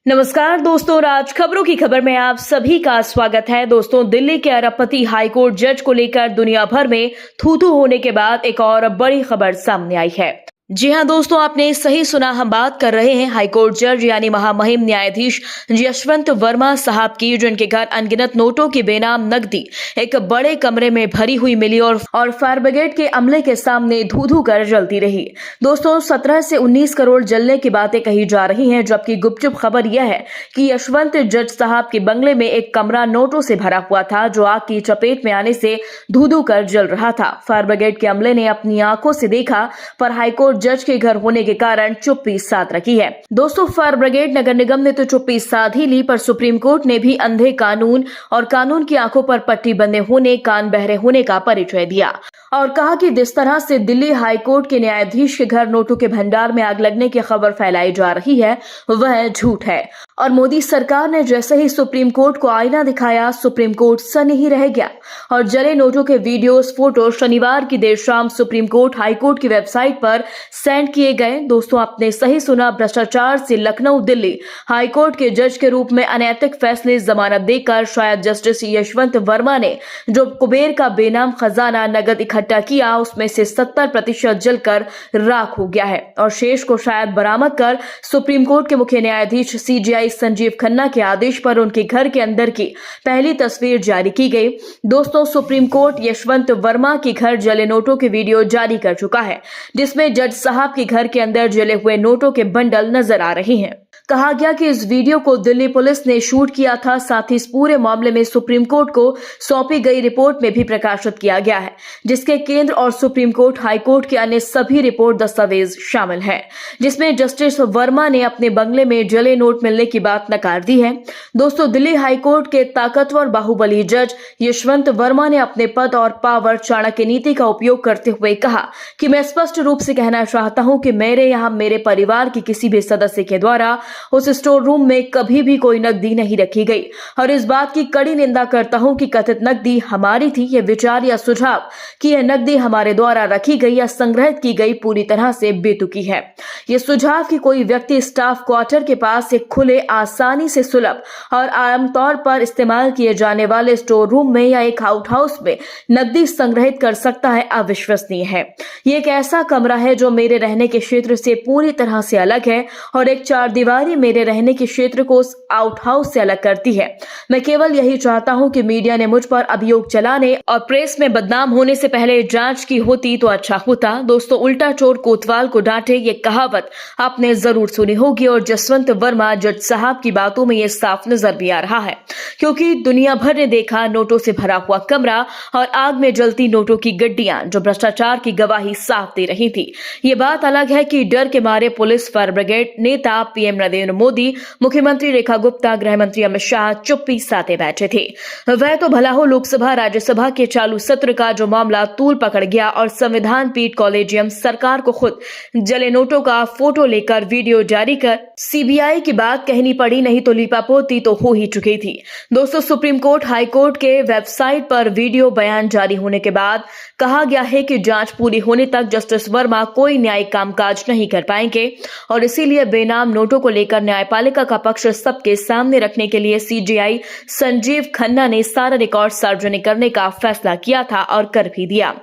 नमस्कार दोस्तों, आज खबरों की खबर में आप सभी का स्वागत है। दोस्तों, दिल्ली के अरबपति हाईकोर्ट जज को लेकर दुनिया भर में थू-थू होने के बाद एक और बड़ी खबर सामने आई है। जी हां दोस्तों, आपने सही सुना, हम बात कर रहे हैं हाईकोर्ट जज यानी महामहिम न्यायाधीश यशवंत वर्मा साहब की, जिनके घर अनगिनत नोटों की बेनाम नकदी एक बड़े कमरे में भरी हुई मिली और फायर ब्रिगेड के अमले के सामने धू-धू कर जलती रही। दोस्तों, 17 से 19 करोड़ जलने की बातें कही जा रही हैं, जबकि गुपचुप खबर यह है कि यशवंत जज साहब के बंगले में एक कमरा नोटों से भरा हुआ था, जो आग की चपेट में आने से धू-धू कर जल रहा था। फायर ब्रिगेड के अमले ने अपनी आंखों से देखा, पर हाईकोर्ट जज के घर होने के कारण चुप्पी साध रखी है। दोस्तों, फायर ब्रिगेड नगर निगम ने तो चुप्पी साध ही ली, पर सुप्रीम कोर्ट ने भी अंधे कानून और कानून की आंखों पर पट्टी बंधे होने, कान बहरे होने का परिचय दिया और कहा कि जिस तरह से दिल्ली हाईकोर्ट के न्यायाधीश के घर नोटों के भंडार में आग लगने की खबर फैलाई जा रही है, वह झूठ है। और मोदी सरकार ने जैसे ही सुप्रीम कोर्ट को आईना दिखाया, सुप्रीम कोर्ट सन्न ही रह गया और जले नोटों के वीडियोस, फोटो शनिवार की देर शाम सुप्रीम कोर्ट हाईकोर्ट की वेबसाइट पर सेंड किए गए। दोस्तों, आपने सही सुना, भ्रष्टाचार से लखनऊ दिल्ली हाईकोर्ट के जज के रूप में अनैतिक फैसले जमानत देकर शायद जस्टिस यशवंत वर्मा ने जो कुबेर का बेनाम खजाना नगद इकट्ठा किया, उसमें से 70% जलकर राख हो गया है और शेष को शायद बरामद कर सुप्रीम कोर्ट के मुख्य न्यायाधीश CJI संजीव खन्ना के आदेश पर उनके घर के अंदर की पहली तस्वीर जारी की गई। दोस्तों, सुप्रीम कोर्ट यशवंत वर्मा के घर जले नोटों के वीडियो जारी कर चुका है, जिसमें जज साहब के घर के अंदर जले हुए नोटों के बंडल नजर आ रहे हैं। कहा गया कि इस वीडियो को दिल्ली पुलिस ने शूट किया था। साथ ही इस पूरे मामले में सुप्रीम कोर्ट को सौंपी गई रिपोर्ट में भी प्रकाशित किया गया है, जिसके केंद्र और सुप्रीम कोर्ट हाईकोर्ट के अन्य सभी रिपोर्ट दस्तावेज शामिल हैं, जिसमें जस्टिस वर्मा ने अपने बंगले में जले नोट मिलने की बात नकार दी है। दोस्तों, दिल्ली हाईकोर्ट के ताकतवर बाहुबली जज यशवंत वर्मा ने अपने पद और पावर चाणक्य नीति का उपयोग करते हुए कहा कि मैं स्पष्ट रूप से कहना चाहता हूं कि मेरे यहां मेरे परिवार के किसी भी सदस्य के द्वारा उस स्टोर रूम में कभी भी कोई नकदी नहीं रखी गई और इस बात की कड़ी निंदा करता हूं कि कथित नकदी हमारी थी। यह विचार या सुझाव कि यह नकदी हमारे द्वारा रखी गई या संग्रहित की गई पूरी तरह से बेतुकी है। यह सुझाव कि कोई व्यक्ति स्टाफ क्वार्टर के पास एक खुले, आसानी से सुलभ और आमतौर पर इस्तेमाल किए जाने वाले स्टोर रूम में या एक आउट हाउस में नकदी संग्रहित कर सकता है, अविश्वसनीय है। यह एक ऐसा कमरा है जो मेरे रहने के क्षेत्र से पूरी तरह से अलग है और एक चार दीवारी मेरे रहने के क्षेत्र को उस आउट हाउस से अलग करती है। मैं केवल यही चाहता हूं कि मीडिया ने मुझ पर अभियोग चलाने और प्रेस में बदनाम होने से पहले जांच की होती तो अच्छा होता। दोस्तों, उल्टा चोर कोतवाल को डांटे, ये कहावत आपने जरूर सुनी होगी और जसवंत वर्मा जज साहब की बातों में ये साफ नजर भी आ रहा है, क्योंकि दुनिया भर ने देखा नोटों से भरा हुआ कमरा और आग में जलती नोटों की गड्डियां, जो भ्रष्टाचार की गवाही साफ दे रही थी। ये बात अलग है कि डर के मारे पुलिस, फायर ब्रिगेड, नेता PM नरेंद्र मोदी, मुख्यमंत्री रेखा गुप्ता, गृह मंत्री अमित शाह चुप्पी साधे बैठे थे। वह तो भला हो, लोकसभा राज्यसभा के चालू सत्र का जो मामला तूल पकड़ गया और संविधान पीठ कॉलेजियम सरकार को खुद जले नोटों का फोटो लेकर वीडियो जारी कर CBI की बात कहनी पड़ी, नहीं तो लीपापोती तो हो ही चुकी थी। दोस्तों, सुप्रीम कोर्ट हाईकोर्ट के वेबसाइट पर वीडियो बयान जारी होने के बाद कहा गया है कि जांच पूरी होने तक जस्टिस वर्मा कोई न्यायिक कामकाज नहीं कर पाएंगे और इसीलिए बेनाम नोटों को लेकर न्यायपालिका का पक्ष सबके सामने रखने के लिए CJI संजीव खन्ना ने सारा रिकॉर्ड सार्वजनिक करने का फैसला किया था और कर भी दिया।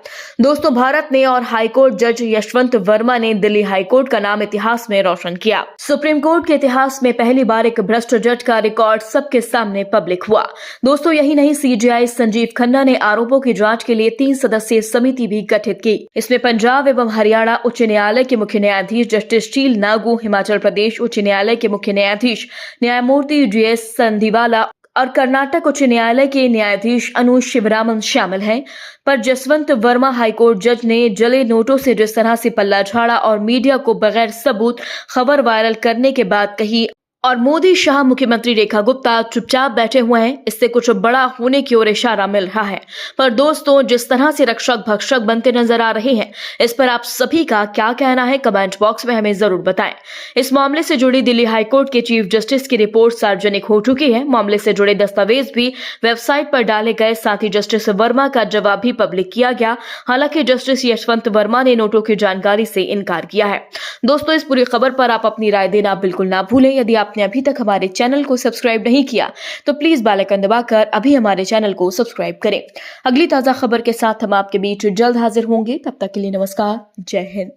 दोस्तों, भारत ने और हाईकोर्ट जज यशवंत वर्मा ने दिल्ली हाईकोर्ट का नाम इतिहास में रोशन किया। सुप्रीम कोर्ट के इतिहास में पहली बार एक भ्रष्ट जज का रिकॉर्ड सबके सामने पब्लिक हुआ। दोस्तों, यही नहीं, CJI संजीव खन्ना ने आरोपों की जांच के लिए 3 सदस्यीय समिति भी गठित की। इसमें पंजाब एवं हरियाणा उच्च न्यायालय के मुख्य न्यायाधीश जस्टिस शील नागू, हिमाचल प्रदेश उच्च न्यायालय के मुख्य न्यायाधीश न्यायमूर्ति GS संधिवाला और कर्नाटक उच्च न्यायालय के न्यायाधीश अनु शिवरामन शामिल हैं। पर जसवंत वर्मा हाईकोर्ट जज ने जले नोटों से जिस तरह से पल्ला झाड़ा और मीडिया को बगैर सबूत खबर वायरल करने के बाद कही और मोदी शाह मुख्यमंत्री रेखा गुप्ता चुपचाप बैठे हुए हैं, इससे कुछ बड़ा होने की ओर इशारा मिल रहा है। पर दोस्तों, जिस तरह से रक्षक भक्षक बनते नजर आ रहे हैं, इस पर आप सभी का क्या कहना है, कमेंट बॉक्स में हमें जरूर बताएं। इस मामले से जुड़ी दिल्ली हाईकोर्ट के चीफ जस्टिस की रिपोर्ट सार्वजनिक हो चुकी है। मामले से जुड़े दस्तावेज भी वेबसाइट पर डाले गए, साथ ही जस्टिस वर्मा का जवाब भी पब्लिक किया गया। हालांकि जस्टिस यशवंत वर्मा ने नोटों की जानकारी से इनकार किया है। दोस्तों, इस पूरी खबर पर आप अपनी राय देना बिल्कुल ना भूलें। यदि आप आपने अभी तक हमारे चैनल को सब्सक्राइब नहीं किया तो प्लीज बेल आइकन दबाकर अभी हमारे चैनल को सब्सक्राइब करें। अगली ताजा खबर के साथ हम आपके बीच जल्द हाजिर होंगे। तब तक के लिए नमस्कार, जय हिंद।